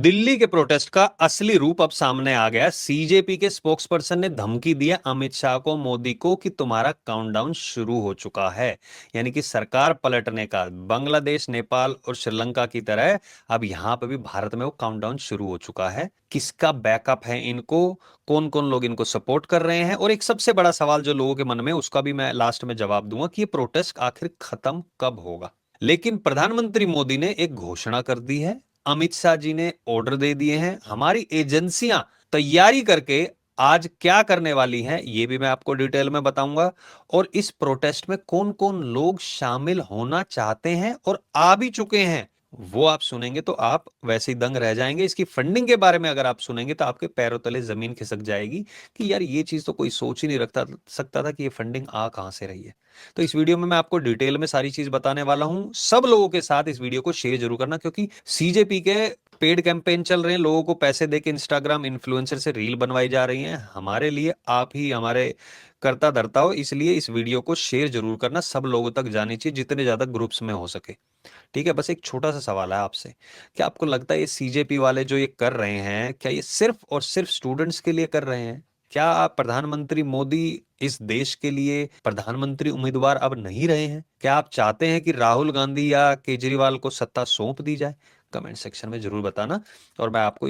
दिल्ली के प्रोटेस्ट का असली रूप अब सामने आ गया। सीजेपी के स्पोक्सपर्सन ने धमकी दी है अमित शाह को, मोदी को, कि तुम्हारा काउंटडाउन शुरू हो चुका है। यानी कि सरकार पलटने का बांग्लादेश, नेपाल और श्रीलंका की तरह अब यहां पर भी भारत में वो काउंटडाउन शुरू हो चुका है। किसका बैकअप है इनको, कौन कौन लोग इनको सपोर्ट कर रहे हैं, और एक सबसे बड़ा सवाल जो लोगों के मन में, उसका भी मैं लास्ट में जवाब दूंगा कि ये प्रोटेस्ट आखिर खत्म कब होगा। लेकिन प्रधानमंत्री मोदी ने एक घोषणा कर दी है, अमित शाह जी ने ऑर्डर दे दिए हैं, हमारी एजेंसियां तैयारी करके आज क्या करने वाली हैं ये भी मैं आपको डिटेल में बताऊंगा। और इस प्रोटेस्ट में कौन कौन लोग शामिल होना चाहते हैं और आ भी चुके हैं, वो आप सुनेंगे तो आप वैसे ही दंग रह जाएंगे। इसकी फंडिंग के बारे में अगर आप सुनेंगे तो आपके पैरों तले जमीन खिसक जाएगी कि यार ये चीज तो कोई सोच ही नहीं रखता सकता था कि ये फंडिंग आ कहां से रही है। तो इस वीडियो में मैं आपको डिटेल में सारी चीज बताने वाला हूं। सब लोगों के साथ इस वीडियो को शेयर जरूर करना, क्योंकि सीजेपी के पेड कैंपेन चल रहे हैं, लोगों को पैसे देके इंस्टाग्राम इन्फ्लुएंसर से रील बनवाई जा रही हैं। हमारे लिए आप ही हमारे करता धरता हो, इसलिए इस वीडियो को शेयर जरूर करना, सब लोगों तक जानी चाहिए, जितने ज्यादा ग्रुप्स में हो सके। ठीक है, बस एक छोटा सा सवाल है आपसे, क्या आपको लगता है ये सीजेपी वाले जो ये कर रहे हैं, क्या ये सिर्फ और सिर्फ स्टूडेंट्स के लिए कर रहे हैं? क्या आप प्रधानमंत्री मोदी इस देश के लिए प्रधानमंत्री उम्मीदवार अब नहीं रहे हैं? क्या आप चाहते हैं कि राहुल गांधी या केजरीवाल को सत्ता सौंप दी जाए? कमेंट सेक्शन में जरूर बताना, और मैं आपको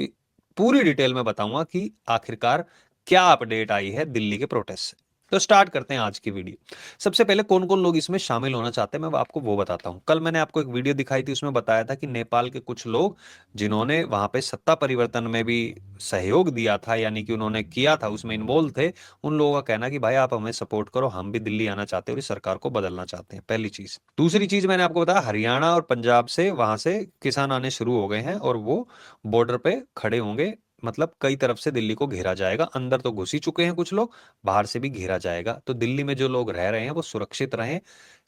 पूरी डिटेल में बताऊंगा कि आखिरकार क्या अपडेट आई है दिल्ली के प्रोटेस्ट से। तो स्टार्ट करते हैं आज की वीडियो। सबसे पहले कौन कौन लोग इसमें शामिल होना चाहते हैं मैं आपको वो बताता हूं। कल मैंने आपको एक वीडियो दिखाई थी, उसमें बताया था कि नेपाल के कुछ लोग जिन्होंने वहां पे सत्ता परिवर्तन में भी सहयोग दिया था, यानी कि उन्होंने किया था, उसमें इन्वॉल्व थे, उन लोगों का कहना कि भाई आप हमें सपोर्ट करो, हम भी दिल्ली आना चाहते हैं और इस सरकार को बदलना चाहते हैं। पहली चीज। दूसरी चीज मैंने आपको बताया, हरियाणा और पंजाब से वहां से किसान आने शुरू हो गए हैं और वो बॉर्डर पे खड़े होंगे। मतलब कई तरफ से दिल्ली को घेरा जाएगा, अंदर तो घुस ही चुके हैं कुछ लोग, बाहर से भी घेरा जाएगा। तो दिल्ली में जो लोग रह रहे हैं वो सुरक्षित रहें,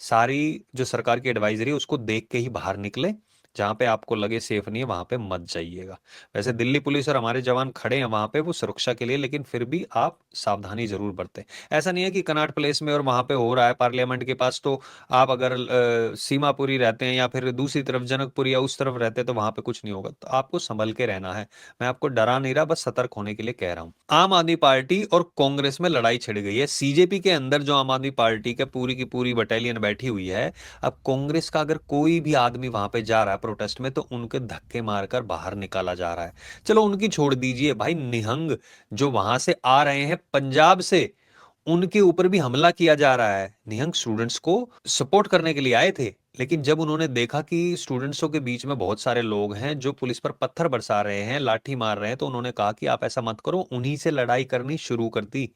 सारी जो सरकार की एडवाइजरी है उसको देख के ही बाहर निकले। जहां पे आपको लगे सेफ नहीं है वहां पे मत जाइएगा। वैसे दिल्ली पुलिस और हमारे जवान खड़े हैं वहां पे वो सुरक्षा के लिए, लेकिन फिर भी आप सावधानी जरूर बरतें। ऐसा नहीं है कि कनॉट प्लेस में और वहां पे हो रहा है पार्लियामेंट के पास, तो आप अगर सीमापुरी रहते हैं या फिर दूसरी तरफ जनकपुर या उस तरफ रहते हैं तो वहां पे कुछ नहीं होगा। तो आपको संभल के रहना है। मैं आपको डरा नहीं रहा, बस सतर्क होने के लिए कह रहा हूं। आम आदमी पार्टी और कांग्रेस में लड़ाई छिड़ गई है। सीजेपी के अंदर जो आम आदमी पार्टी का पूरी की पूरी बटालियन बैठी हुई है, अब कांग्रेस का अगर कोई भी आदमी वहां पे जा रहा है प्रोटेस्ट में तो उनके धक्के मारकर बाहर निकाला जा रहा है। चलो उनकी छोड़ दीजिए भाई, निहंग जो वहां से आ रहे हैं पंजाब से, उनके ऊपर भी हमला किया जा रहा है। निहंग स्टूडेंट्स को सपोर्ट करने के लिए आए थे, लेकिन जब उन्होंने देखा कि स्टूडेंट्सों के बीच में बहुत सारे लोग हैं जो पुलिस पर पत्थर बरसा रहे हैं, लाठी मार रहे हैं, तो उन्होंने कहा कि आप ऐसा मत करो, उन्हीं से लड़ाई करनी शुरू कर दी।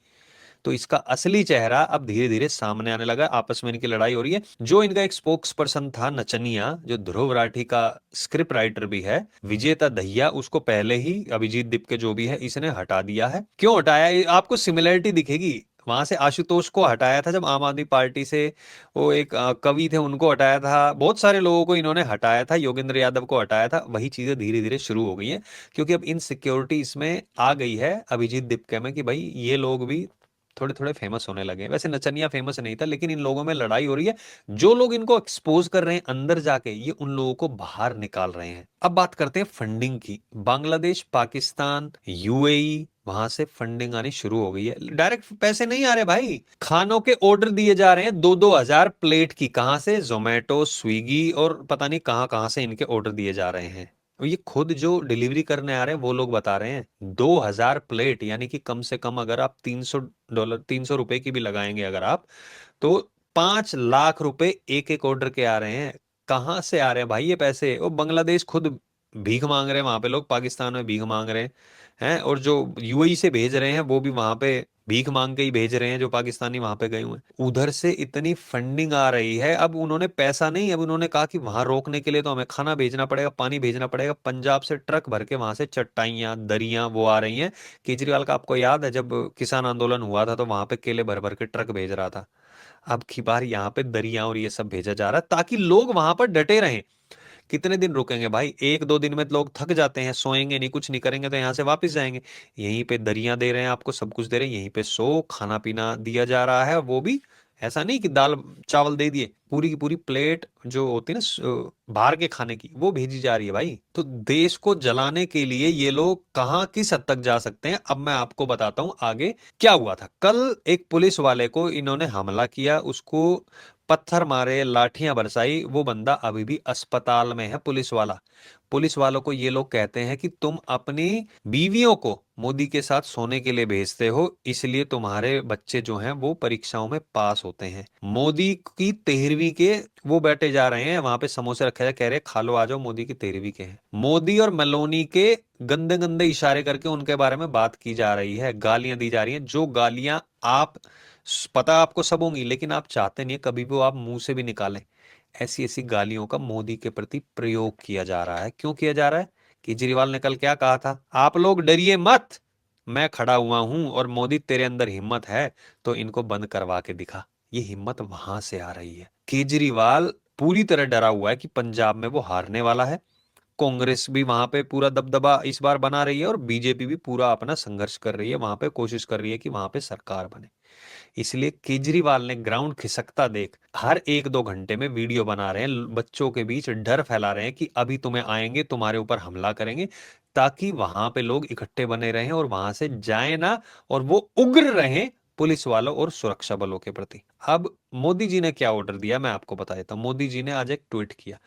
तो इसका असली चेहरा अब धीरे धीरे सामने आने लगा। आपस में इनकी लड़ाई हो रही है। जो इनका एक स्पोक्स पर्सन था नचनिया, जो ध्रुव राठी का स्क्रिप्ट राइटर भी है, विजेता दहिया, उसको पहले ही अभिजीत दिपके जो भी है इसने हटा दिया है। क्यों हटाया, आपको सिमिलरिटी दिखेगी। वहां से आशुतोष को हटाया था जब आम आदमी पार्टी से, वो एक कवि थे उनको हटाया था, बहुत सारे लोगों को इन्होंने हटाया था, योगेंद्र यादव को हटाया था। वही चीजें धीरे धीरे शुरू हो गई हैं, क्योंकि अब इनसिक्योरिटी इसमें आ गई है अभिजीत दिपके में कि भाई ये लोग भी थोड़े थोड़े फेमस होने लगे हैं। वैसे नचनिया फेमस नहीं था, लेकिन इन लोगों में लड़ाई हो रही है। जो लोग इनको एक्सपोज कर रहे हैं अंदर जाके, ये उन लोगों को बाहर निकाल रहे हैं। अब बात करते हैं फंडिंग की। बांग्लादेश, पाकिस्तान, यूएई, वहां से फंडिंग आनी शुरू हो गई है। डायरेक्ट पैसे नहीं आ रहे भाई, खानों के ऑर्डर दिए जा रहे हैं 2-2 हजार प्लेट की। कहां से? जोमेटो, स्विगी और पता नहीं कहां कहां से इनके ऑर्डर दिए जा रहे हैं। और ये खुद जो डिलीवरी करने आ रहे हैं वो लोग बता रहे हैं 2 हजार प्लेट, यानी कि कम से कम अगर आप $300, $300 की भी लगाएंगे अगर आप, तो 5 लाख रुपए एक एक ऑर्डर के आ रहे हैं। कहाँ से आ रहे हैं भाई ये पैसे? वो बांग्लादेश खुद भीख मांग रहे हैं वहां पे, लोग पाकिस्तान में भीख मांग रहे हैं, और जो यूएई से भेज रहे हैं वो भी वहां पे भीख मांग के ही भेज रहे हैं, जो पाकिस्तानी वहां पे गए हुए हैं। उधर से इतनी फंडिंग आ रही है। अब उन्होंने पैसा नहीं, अब उन्होंने कहा कि वहां रोकने के लिए तो हमें खाना भेजना पड़ेगा, पानी भेजना पड़ेगा। पंजाब से ट्रक भर के वहां से चटाइयां, दरियां वो आ रही हैं। केजरीवाल का आपको याद है जब किसान आंदोलन हुआ था तो वहां पे केले भर भर के ट्रक भेज रहा था। अब की बार यहाँ पे दरिया और ये सब भेजा जा रहा है ताकि लोग वहां पर डटे रहें। कितने दिन रुकेंगे भाई? 1-2 दिन में लोग थक जाते हैं, सोएंगे नहीं, कुछ नहीं करेंगे, तो यहाँ से वापस जाएंगे। यहीं पे दरिया दे रहे हैं आपको, सब कुछ दे रहे हैं, यहीं पे सो, खाना पीना दिया जा रहा है, वो भी ऐसा नहीं कि दाल चावल दे दिए, पूरी की पूरी प्लेट जो होती है ना बाहर के खाने की, वो भेजी जा रही है भाई। तो देश को जलाने के लिए ये लोग कहाँ किस हद तक जा सकते हैं, अब मैं आपको बताता हूं आगे क्या हुआ था। कल एक पुलिस वाले को इन्होंने हमला किया, उसको पत्थर मारे, लाठियां बरसाई, वो बंदा अभी भी अस्पताल में है, पुलिस वाला। पुलिस वालों को ये लोग कहते हैं कि तुम अपनी बीवियों को मोदी के साथ सोने के लिए भेजते हो, इसलिए तुम्हारे बच्चे जो हैं वो परीक्षाओं में पास होते हैं। मोदी की 13वीं के वो बैठे जा रहे हैं वहां पे, समोसे रखे हैं, कह रहे खा लो आ जाओ, मोदी की 13वीं के हैं। मोदी और मेलोनी के गंदे गंदे इशारे करके उनके बारे में बात की जा रही है, गालियां दी जा रही हैं, जो गालियां आप पता आपको सब होंगी, लेकिन आप चाहते नहीं कभी भी वो आप मुंह से भी निकालें। ऐसी ऐसी गालियों का मोदी के प्रति प्रयोग किया जा रहा है। क्यों किया जा रहा है? केजरीवाल ने कल क्या कहा था, आप लोग डरिए मत, मैं खड़ा हुआ हूं, और मोदी तेरे अंदर हिम्मत है तो इनको बंद करवा के दिखा। ये हिम्मत वहां से आ रही है। केजरीवाल पूरी तरह डरा हुआ है कि पंजाब में वो हारने वाला है। कांग्रेस भी वहां पे पूरा दबदबा इस बार बना रही है, और बीजेपी भी पूरा अपना संघर्ष कर रही है, वहां पे कोशिश कर रही है कि वहां पे सरकार बने। इसलिए केजरीवाल ने ग्राउंड खिसकता देख हर 1-2 घंटे में वीडियो बना रहे हैं, बच्चों के बीच डर फैला रहे हैं कि अभी तुम्हें आएंगे, तुम्हारे ऊपर हमला करेंगे, ताकि वहां पे लोग इकट्ठे बने रहें और वहां से जाए ना, और वो उग्र रहें पुलिस वालों और सुरक्षा बलों के प्रति। अब मोदी जी ने क्या ऑर्डर दिया मैं आपको बता देता हूँ। मोदी जी ने आज एक ट्वीट किया,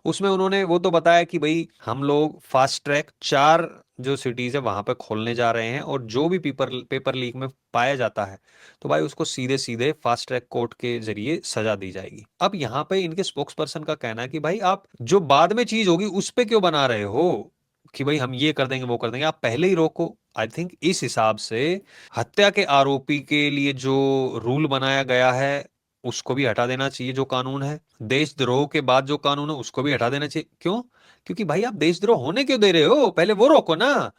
उसमें उन्होंने वो तो बताया कि भाई हम लोग फास्ट ट्रैक 4 जो सिटीज है वहां पे खोलने जा रहे हैं, और जो भी पेपर पेपर लीक में पाया जाता है तो भाई उसको सीधे सीधे फास्ट ट्रैक कोर्ट के जरिए सजा दी जाएगी। अब यहाँ पे इनके स्पोक्स पर्सन का कहना है कि भाई आप जो बाद में चीज होगी उस पे क्यों बना रहे हो कि भाई हम ये कर देंगे वो कर देंगे, आप पहले ही रोको। आई थिंक इस हिसाब से हत्या के आरोपी के लिए जो रूल बनाया गया है उसको भी हटा देना चाहिए, जो कानून है। देशद्रोह के बाद जो कानून है उसको भी हटा देना चाहिए। क्यों? क्योंकि भाई आप देशद्रोह होने क्यों दे रहे हो, पहले वो रोको ना।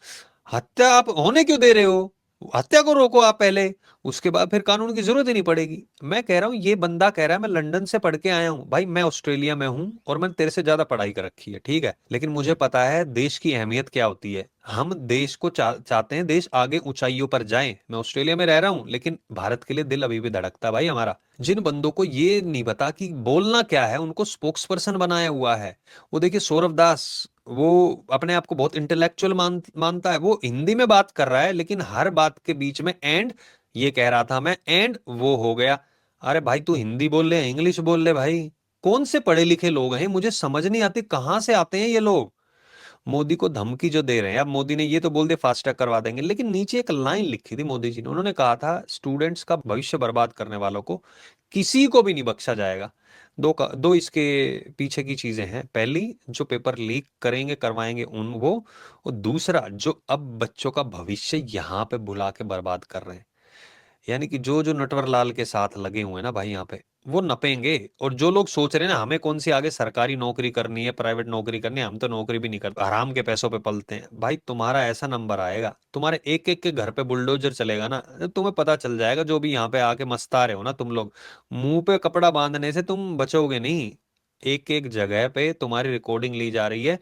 हत्या आप होने क्यों दे रहे हो? हत्या को रोको आप पहले, उसके बाद फिर कानून की जरूरत ही नहीं पड़ेगी। मैं कह रहा हूं, ये बंदा कह रहा है मैं लंदन से पढ़ के आया हूं। भाई मैं ऑस्ट्रेलिया में हूं और मैंने तेरे से ज्यादा पढ़ाई कर रखी है, ठीक है, लेकिन मुझे पता है देश की अहमियत क्या होती है। हम देश को चाहते हैं देश आगे ऊंचाइयों पर जाए। मैं ऑस्ट्रेलिया में रह रहा हूं, लेकिन भारत के लिए दिल अभी भी धड़कता है भाई हमारा। जिन बंदों को ये नहीं पता कि बोलना क्या है, उनको स्पोक्स पर्सन बनाया हुआ है। वो देखिए सौरभ दास, वो अपने आप को बहुत इंटेलेक्चुअल मानता है, वो हिंदी में बात कर रहा है, लेकिन हर बात के बीच में एंड, ये कह रहा था मैं, एंड वो हो गया। अरे भाई तू हिंदी बोल ले, इंग्लिश बोल ले भाई। कौन से पढ़े लिखे लोग हैं, मुझे समझ नहीं आती कहां से आते हैं ये लोग। मोदी को धमकी जो दे रहे हैं, अब मोदी ने ये तो बोल दिया फास्ट ट्रैक करवा देंगे, लेकिन नीचे एक लाइन लिखी थी मोदी जी ने, उन्होंने कहा था स्टूडेंट्स का भविष्य बर्बाद करने वालों को किसी को भी नहीं बख्शा जाएगा। दो इसके पीछे की चीजें हैं, पहली जो पेपर लीक करेंगे करवाएंगे उन वो, और दूसरा जो अब बच्चों का भविष्य यहाँ पे बुला के बर्बाद कर रहे हैं। यानी कि जो जो नटवर लाल के साथ लगे हुए हैं ना भाई यहाँ पे, वो नपेंगे। और जो लोग सोच रहे हैं ना हमें कौन सी आगे सरकारी नौकरी करनी है, प्राइवेट नौकरी करनी है, हम तो नौकरी भी नहीं करते, हराम के पैसों पे पलते हैं, भाई तुम्हारा ऐसा नंबर आएगा, तुम्हारे एक एक के घर पे बुलडोजर चलेगा ना, तुम्हें पता चल जाएगा। जो भी यहाँ पे आके मस्ता रहे हो ना तुम लोग, मुंह पे कपड़ा बांधने से तुम बचोगे नहीं। एक एक जगह पे तुम्हारी रिकॉर्डिंग ली जा रही है,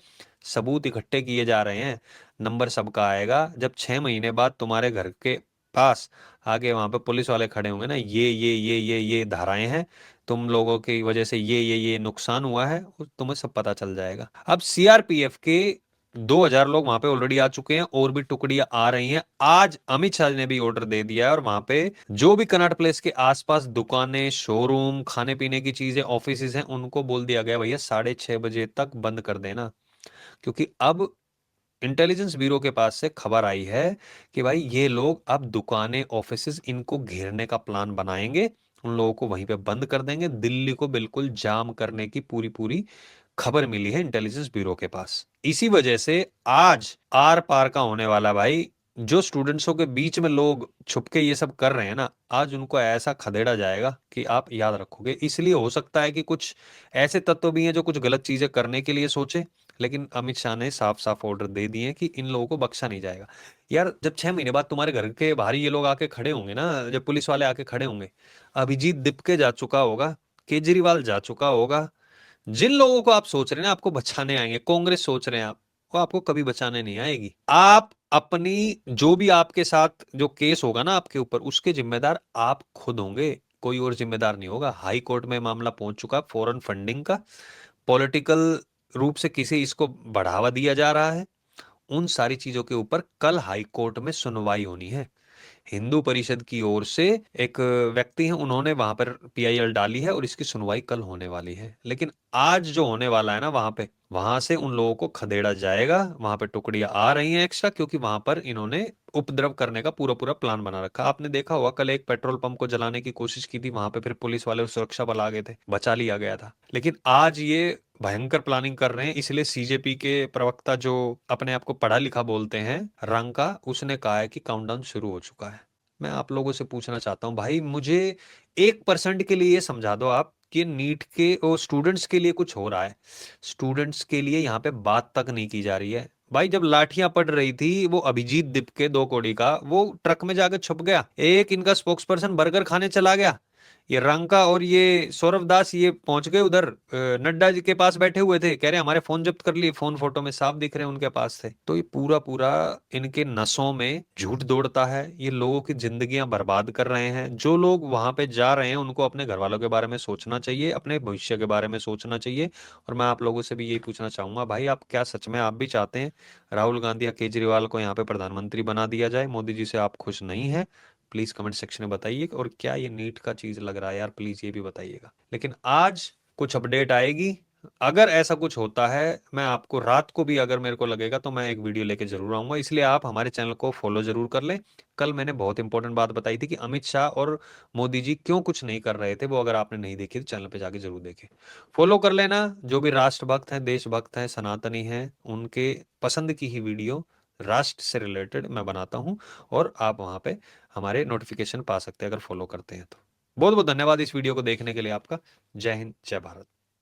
सबूत इकट्ठे किए जा रहे हैं, नंबर सबका आएगा। जब 6 महीने बाद तुम्हारे घर के पास आगे वहां पे पुलिस वाले खड़े होंगे ना, ये धाराएं हैं, तुम लोगों की वजह से ये नुकसान हुआ है, तुम्हें सब पता चल जाएगा। अब सीआरपीएफ के 2000 लोग वहां पे ऑलरेडी आ चुके हैं, और भी टुकड़ियां आ रही हैं। आज अमित शाह ने भी ऑर्डर दे दिया है, और वहां पे जो भी कनॉट प्लेस के आसपास दुकानें, शोरूम, खाने पीने की चीजें, ऑफिस हैं, उनको बोल दिया गया भैया 6:30 बजे तक बंद कर देना। क्योंकि अब इंटेलिजेंस ब्यूरो के पास से खबर आई है कि भाई ये लोग अब दुकानें, ऑफिसेज, इनको घेरने का प्लान बनाएंगे, उन लोगों को वहीं पे बंद कर देंगे। दिल्ली को बिल्कुल जाम करने की पूरी पूरी खबर मिली है इंटेलिजेंस ब्यूरो के पास। इसी वजह से आज आर पार का होने वाला भाई। जो स्टूडेंट्सों के बीच में लोग छुप के ये सब कर रहे हैं ना, आज उनको ऐसा खदेड़ा जाएगा कि आप याद रखोगे। इसलिए हो सकता है कि कुछ ऐसे तत्व भी हैं जो कुछ गलत चीजें करने के लिए सोचे, लेकिन अमित शाह ने साफ साफ ऑर्डर दे दिए कि इन लोगों को बख्शा नहीं जाएगा। यार जब 6 महीने बाद तुम्हारे घर के बाहर ये लोग आके खड़े होंगे ना, जब पुलिस वाले आके खड़े होंगे, अभिजीत दिपके जा चुका होगा, केजरीवाल जा चुका होगा, जिन लोगों को आप सोच रहे हैं ना आपको बचाने आएंगे, कांग्रेस सोच रहे हैं आप, वो आपको कभी बचाने नहीं आएगी। आप अपनी जो भी आपके साथ जो केस होगा ना आपके ऊपर, उसके जिम्मेदार आप खुद होंगे। कोई और जिम्मेदार नहीं होगा। हाई कोर्ट में मामला पहुंच चुका है फॉरेन फंडिंग का, पॉलिटिकल रूप से किसे इसको बढ़ावा दिया जा रहा है, उन सारी चीजों के ऊपर कल हाई कोर्ट में सुनवाई होनी है। हिंदू परिषद की ओर से एक व्यक्ति हैं, उन्होंने वहां पर पीआईएल डाली है और इसकी सुनवाई कल होने वाली है। लेकिन आज जो होने वाला है ना, वहां से उन लोगों को खदेड़ा जाएगा। वहां पे टुकड़ियां आ रही हैं एक्स्ट्रा, क्योंकि वहां पर इन्होंने उपद्रव करने का पूरा पूरा प्लान बना रखा। आपने देखा होगा कल एक पेट्रोल पंप को जलाने की कोशिश की थी, वहां पे फिर पुलिस वाले और सुरक्षा बल आ गए थे, बचा लिया गया था। लेकिन आज ये भयंकर प्लानिंग कर रहे हैं। इसलिए सीजेपी के प्रवक्ता, जो अपने आप को पढ़ा लिखा बोलते हैं, रंका, उसने कहा है कि काउंटडाउन शुरू हो चुका है। मैं आप लोगों से पूछना चाहता हूं भाई, मुझे 1% के लिए ये समझा दो आप कि नीट के और स्टूडेंट्स के लिए कुछ हो रहा है। स्टूडेंट्स के लिए यहाँ पे बात तक नहीं की जा रही है। भाई जब लाठियां पड़ रही थी, वो अभिजीत दिप के 2 कौड़ी का वो ट्रक में जाकर छुप गया, एक इनका स्पोक्स पर्सन बर्गर खाने चला गया, ये रंका और ये सौरभ दास ये पहुंच गए उधर, नड्डा जी के पास बैठे हुए थे, कह रहे हमारे फोन जब्त कर लिए, फोन फोटो में साफ दिख रहे हैं उनके पास थे। तो ये पूरा पूरा इनके नसों में झूठ दौड़ता है। ये लोगों की जिंदगियां बर्बाद कर रहे हैं। जो लोग वहां पे जा रहे हैं उनको अपने घर वालों के बारे में सोचना चाहिए, अपने भविष्य के बारे में सोचना चाहिए। और मैं आप लोगों से भी यही पूछना चाहूंगा, भाई आप क्या सच में आप भी चाहते हैं राहुल गांधी या केजरीवाल को यहाँ पे प्रधानमंत्री बना दिया जाए? मोदी जी से आप खुश नहीं है? प्लीज कमेंट सेक्शन में बताइए। और क्या ये नीट का चीज लग रहा है यार, प्लीज ये भी बताइएगा। लेकिन आज कुछ अपडेट आएगी, अगर ऐसा कुछ होता है, मैं आपको रात को भी अगर मेरे को लगेगा तो मैं एक वीडियो लेके जरूर आऊंगा। इसलिए आप हमारे चैनल को फॉलो जरूर कर लें। कल मैंने बहुत इंपॉर्टेंट बात बताई थी कि अमित शाह और मोदी जी क्यों कुछ नहीं कर रहे थे, वो अगर आपने नहीं देखी तो चैनल पे जाके जरूर देखें। फॉलो कर लेना। जो भी राष्ट्रभक्त हैं, देशभक्त हैं, सनातनी हैं, उनके पसंद की ही वीडियो राष्ट्र से रिलेटेड मैं बनाता हूं, और आप वहां पे हमारे नोटिफिकेशन पा सकते हैं अगर फॉलो करते हैं तो। बहुत बहुत धन्यवाद इस वीडियो को देखने के लिए आपका। जय हिंद, जय भारत।